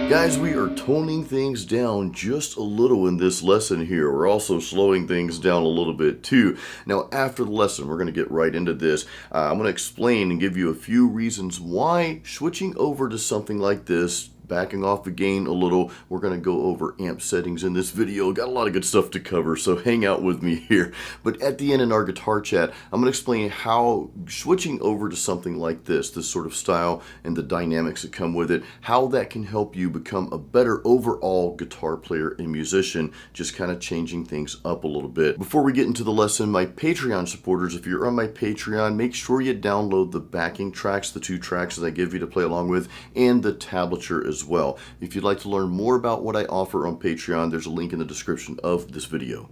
Guys, we are toning things down just a little in this lesson here. We're also slowing things down a little bit too. Now, after the lesson, we're going to get right into this. I'm going to explain and give you a few reasons why switching over to something like this, backing off the gain a little. We're going to go over amp settings in this video. Got a lot of good stuff to cover, so hang out with me here. But at the end in our guitar chat, I'm going to explain how switching over to something like this sort of style and the dynamics that come with it, how that can help you become a better overall guitar player and musician, just kind of changing things up a little bit. Before we get into the lesson, my Patreon supporters, if you're on my Patreon, make sure you download the backing tracks, the 2 tracks that I give you to play along with, and the tablature as well. If you'd like to learn more about what I offer on Patreon, there's a link in the description of this video.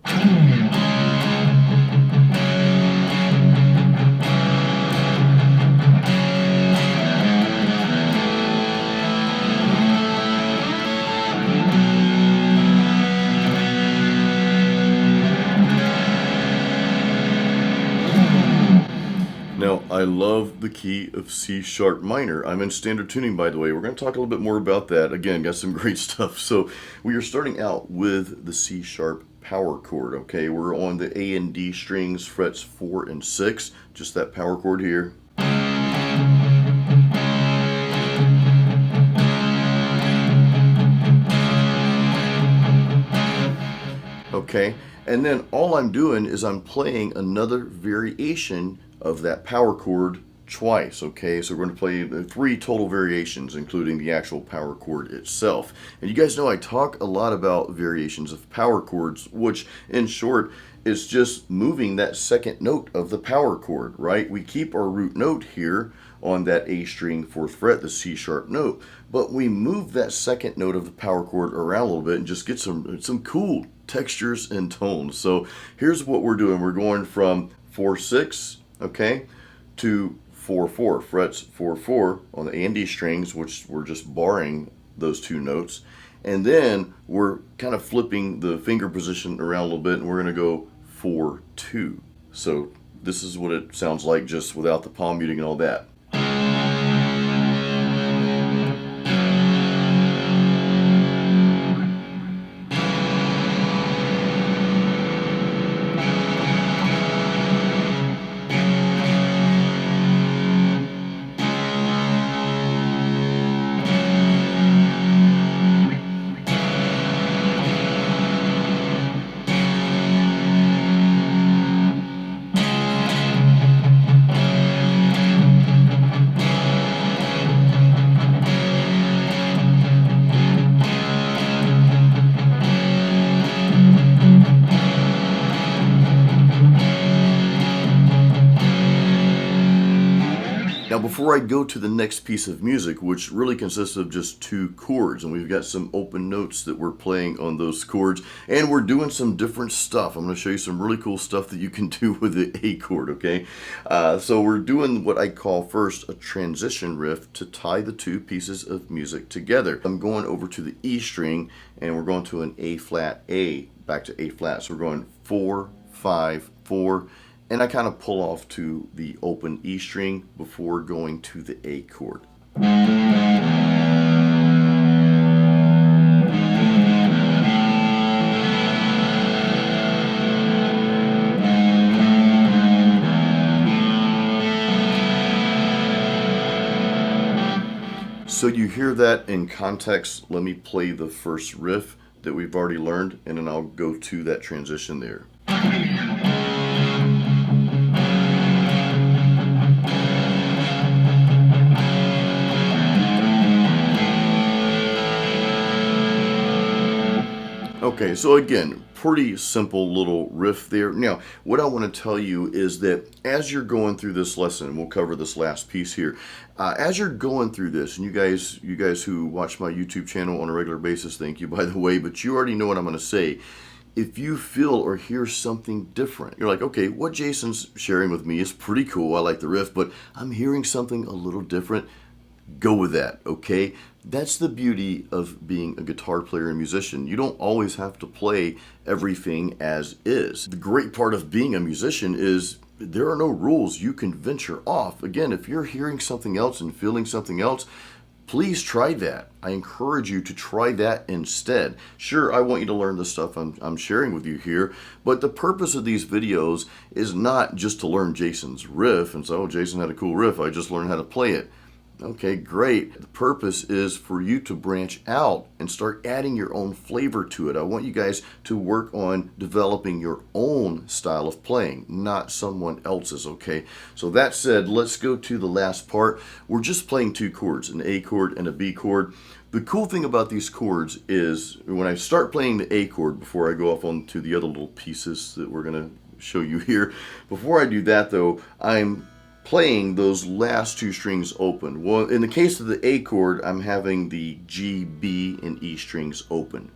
Now, I love the key of C sharp minor. I'm in standard tuning, by the way. We're going to talk a little bit more about that. Again, got some great stuff. So we are starting out with the C sharp power chord, okay? We're on the A and D strings, frets 4 and 6, just that power chord here. Okay, and then all I'm doing is I'm playing another variation of that power chord twice, okay? So we're going to play the 3 total variations, including the actual power chord itself. And you guys know I talk a lot about variations of power chords, which in short is just moving that second note of the power chord, right? We keep our root note here on that A string 4th fret, the C sharp note, but we move that second note of the power chord around a little bit and just get some cool textures and tones. So here's what we're doing. We're going from 4-6, okay, to 4-4, frets 4-4 on the A and D strings, which we're just barring those 2 notes. And then we're kind of flipping the finger position around a little bit, and we're going to go 4-2. So this is what it sounds like just without the palm muting and all that. Now, before I go to the next piece of music, which really consists of just 2 chords, and we've got some open notes that we're playing on those chords, and we're doing some different stuff. I'm going to show you some really cool stuff that you can do with the A chord, okay? So we're doing what I call first a transition riff to tie the 2 pieces of music together. I'm going over to the E string, and we're going to an A flat A, back to A flat. So we're going 4, 5, 4, and I kind of pull off to the open E string before going to the A chord. So you hear that in context. Let me play the first riff that we've already learned, and then I'll go to that transition there. Okay, so again, pretty simple little riff there. Now, what I want to tell you is that as you're going through this lesson, and we'll cover this last piece here, as you're going through this, and you guys who watch my YouTube channel on a regular basis, thank you, by the way, but you already know what I'm going to say. If you feel or hear something different, you're like, okay, what Jason's sharing with me is pretty cool. I like the riff, but I'm hearing something a little different. Go with that, okay? That's the beauty of being a guitar player and musician. You don't always have to play everything as is. The great part of being a musician is there are no rules. You can venture off. Again, if you're hearing something else and feeling something else, please try that. I encourage you to try that instead. Sure, I want you to learn the stuff I'm sharing with you here, but the purpose of these videos is not just to learn Jason's riff and say, oh, Jason had a cool riff, I just learned how to play it. Okay, great. The purpose is for you to branch out and start adding your own flavor to it. I want you guys to work on developing your own style of playing, not someone else's, okay? So that said, let's go to the last part. We're just playing two chords, an A chord and a B chord. The cool thing about these chords is when I start playing the A chord, before I go off on to the other little pieces that we're going to show you here, before I do that though, I'm playing those last two strings open. Well, in the case of the A chord, I'm having the G, B, and E strings open.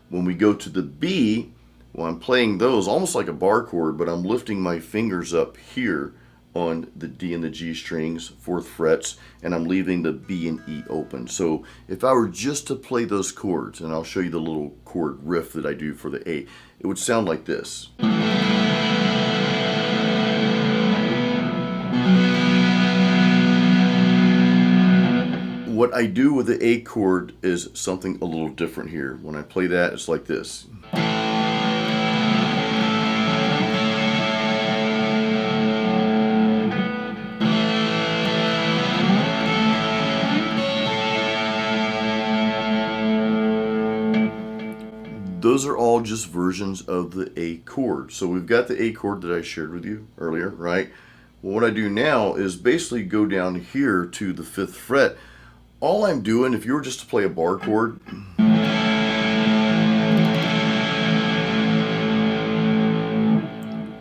When we go to the B, well, I'm playing those almost like a bar chord, but I'm lifting my fingers up here on the D and the G strings, 4th frets, and I'm leaving the B and E open. So if I were just to play those chords, and I'll show you the little chord riff that I do for the A, it would sound like this. What I do with the A chord is something a little different here. When I play that, it's like this. Those are all just versions of the A chord. So we've got the A chord that I shared with you earlier, right? Well, what I do now is basically go down here to the 5th fret. All I'm doing, if you were just to play a bar chord,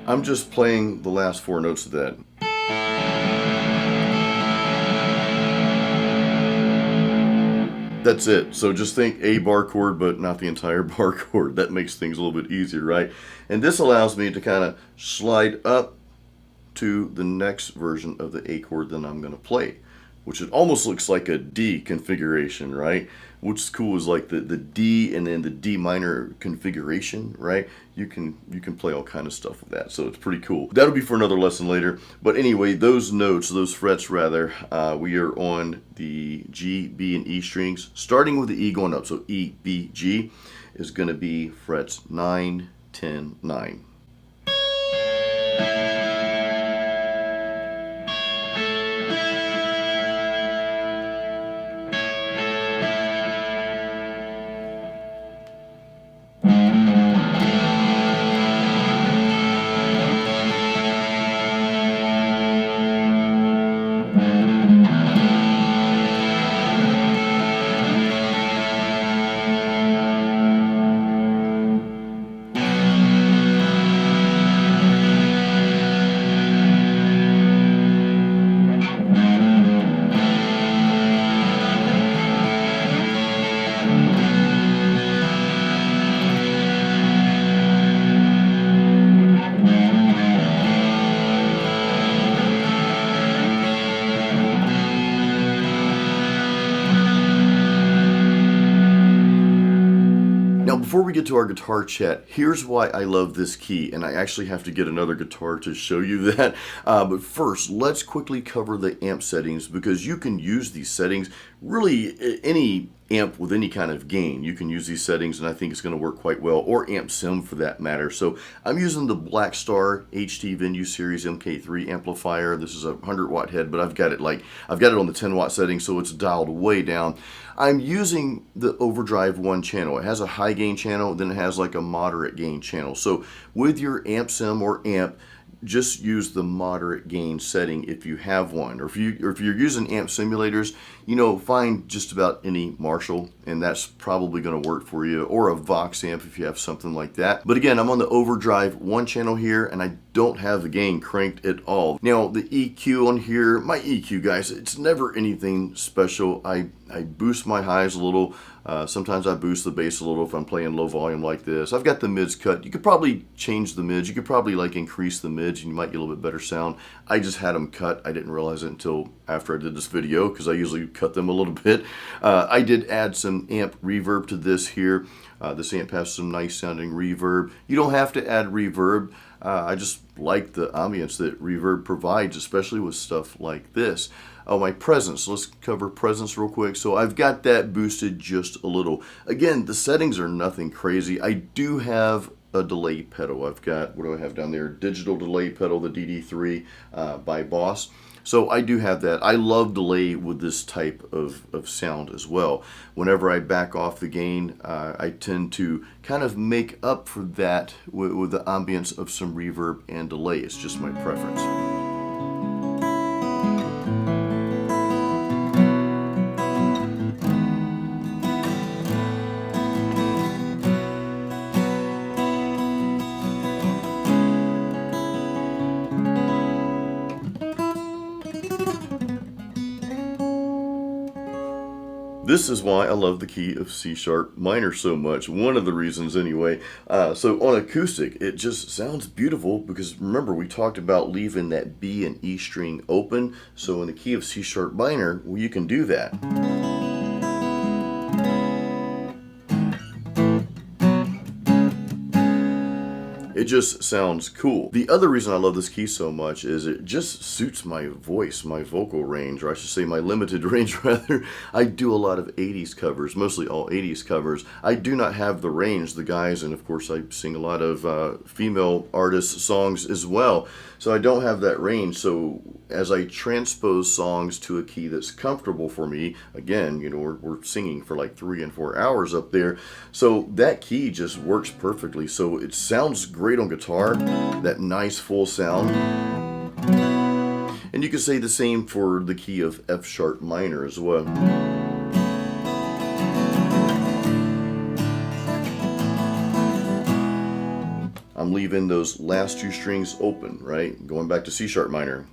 I'm just playing the last 4 notes of that. That's it. So just think A bar chord, but not the entire bar chord. That makes things a little bit easier, right? And this allows me to kind of slide up to the next version of the A chord that I'm going to play, which it almost looks like a D configuration, right? What's cool is like the D and then the D minor configuration, right? You can play all kind of stuff with that, so it's pretty cool. That'll be for another lesson later. But anyway, those notes, those frets rather, we are on the G, B, and E strings, starting with the E going up. So E, B, G is going to be frets 9, 10, 9. Before we get to our guitar chat, here's why I love this key, and I actually have to get another guitar to show you that. But first, let's quickly cover the amp settings, because you can use these settings, really any amp with any kind of gain. You can use these settings, and I think it's going to work quite well, or amp sim for that matter. So I'm using the Blackstar HT Venue Series MK3 amplifier. This is a 100-watt head, but I've got it on the 10-watt setting, so it's dialed way down. I'm using the overdrive 1 channel. It has a high gain channel, then it has like a moderate gain channel. So with your amp sim or amp, just use the moderate gain setting if you have one, or if you're using amp simulators, find just about any Marshall, and that's probably going to work for you, or a Vox amp if you have something like that. But again, I'm on the overdrive 1 channel here, and I don't have the gain cranked at all. Now the EQ on here, my EQ, guys, it's never anything special. I boost my highs a little. Sometimes I boost the bass a little if I'm playing low volume like this. I've got the mids cut. You could probably change the mids. You could probably increase the mids, and you might get a little bit better sound. I just had them cut. I didn't realize it until after I did this video, because I usually cut them a little bit. I did add some amp reverb to this here. This amp has some nice sounding reverb. You don't have to add reverb. I just like the ambience that reverb provides, especially with stuff like this. Oh, my presence. Let's cover presence real quick. So I've got that boosted just a little. Again, the settings are nothing crazy. I do have a delay pedal. I've got, what do I have down there? Digital delay pedal, the DD3 by Boss. So I do have that. I love delay with this type of sound as well. Whenever I back off the gain, I tend to kind of make up for that with the ambience of some reverb and delay. It's just my preference. This is why I love the key of C sharp minor so much. One of the reasons anyway. So on acoustic, it just sounds beautiful because remember we talked about leaving that B and E string open. So in the key of C sharp minor, well, you can do that. It just sounds cool. The other reason I love this key so much is it just suits my voice, my vocal range, or I should say my limited range rather. I do a lot of 80s covers, mostly all 80s covers. I do not have the range, the guys, and of course I sing a lot of female artists' songs as well. So I don't have that range. So as I transpose songs to a key that's comfortable for me, again, you know, we're singing for like 3 and 4 hours up there. So that key just works perfectly. So it sounds great on guitar, that nice full sound. And you can say the same for the key of F sharp minor as well. I'm leaving those last 2 strings open, right? Going back to C sharp minor.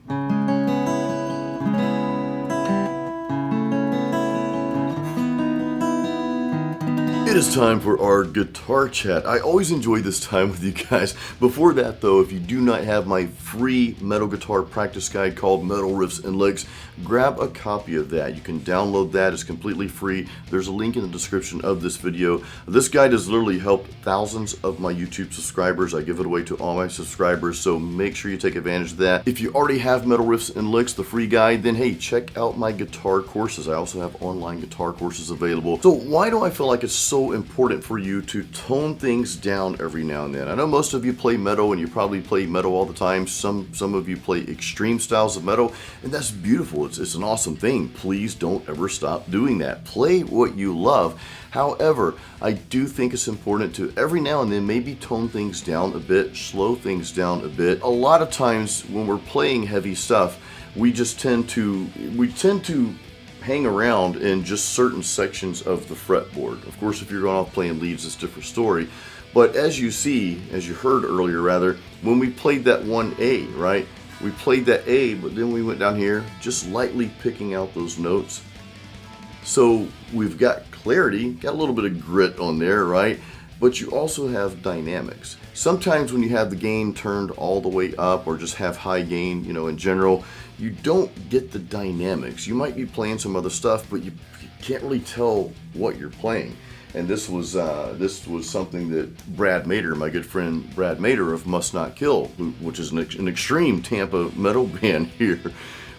It is time for our guitar chat. I always enjoy this time with you guys. Before that though, if you do not have my free metal guitar practice guide called Metal Riffs and Licks, grab a copy of that. You can download that. It's completely free. There's a link in the description of this video. This guide has literally helped thousands of my YouTube subscribers. I give it away to all my subscribers, so make sure you take advantage of that. If you already have Metal Riffs and Licks, the free guide, then hey, check out my guitar courses. I also have online guitar courses available. So why do I feel like it's so important for you to tone things down every now and then? I know most of you play metal and you probably play metal all the time. Some of you play extreme styles of metal, and that's beautiful. It's an awesome thing. Please don't ever stop doing that. Play what you love. However, I do think it's important to every now and then maybe tone things down a bit, slow things down a bit. A lot of times when we're playing heavy stuff, we tend to hang around in just certain sections of the fretboard. Of course, if you're going off playing leads, it's a different story. But as you heard earlier rather, when we played that 1A, right? We played that A, but then we went down here, just lightly picking out those notes. So we've got clarity, got a little bit of grit on there, right? But you also have dynamics. Sometimes when you have the gain turned all the way up or just have high gain, you know, in general, you don't get the dynamics. You might be playing some other stuff, but you can't really tell what you're playing. And this was something that Brad Mader, my good friend Brad Mader of Must Not Kill, which is an extreme Tampa metal band here.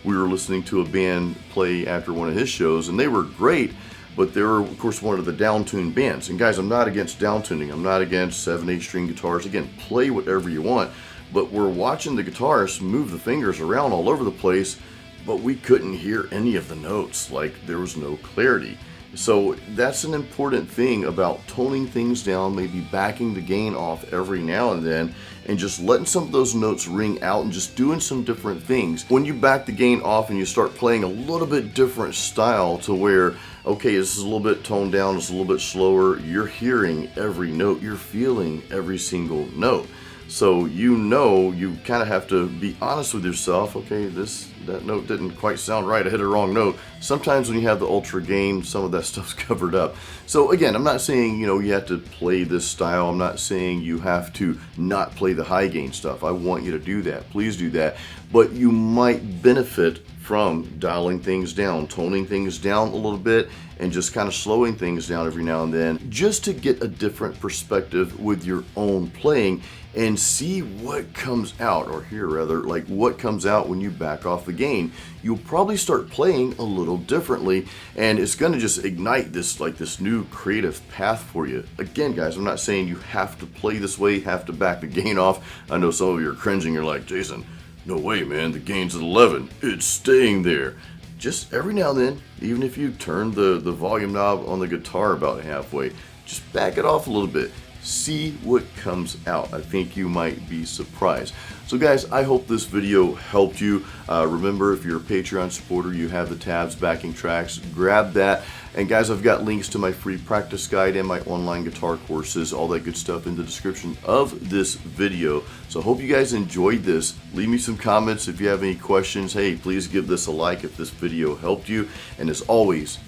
We were listening to a band play after one of his shows, and they were great, but they were, of course, one of the down-tuned bands. And guys, I'm not against down-tuning. I'm not against 7/8 string guitars. Again, play whatever you want. But we're watching the guitarists move the fingers around all over the place, but we couldn't hear any of the notes. Like, there was no clarity. So that's an important thing about toning things down, maybe backing the gain off every now and then, and just letting some of those notes ring out and just doing some different things. When you back the gain off and you start playing a little bit different style to where, okay, this is a little bit toned down, it's a little bit slower, you're hearing every note, you're feeling every single note. So you know, you kind of have to be honest with yourself. Okay, that note didn't quite sound right. I hit a wrong note. Sometimes when you have the ultra gain, some of that stuff's covered up. So again, I'm not saying, you know, you have to play this style. I'm not saying you have to not play the high gain stuff. I want you to do that. Please do that. But you might benefit from dialing things down, toning things down a little bit, and just kind of slowing things down every now and then, just to get a different perspective with your own playing and see what comes out, or hear rather, like what comes out when you back off the gain. You'll probably start playing a little differently, and it's going to just ignite this new creative path for you. Again, guys, I'm not saying you have to play this way, have to back the gain off. I know some of you are cringing. You're like, Jason, no way, man, the gain's at 11. It's staying there. Just every now and then, even if you turn the volume knob on the guitar about halfway, just back it off a little bit. See what comes out. I think you might be surprised. So guys, I hope this video helped you. Remember, if you're a Patreon supporter, you have the tabs, backing tracks, grab that. And guys, I've got links to my free practice guide and my online guitar courses, all that good stuff in the description of this video. So I hope you guys enjoyed this. Leave me some comments if you have any questions. Hey, please give this a like if this video helped you. And as always,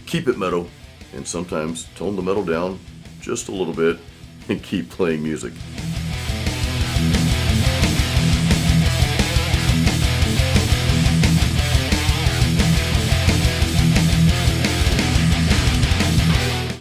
keep it metal, and sometimes tone the metal down just a little bit, and keep playing music.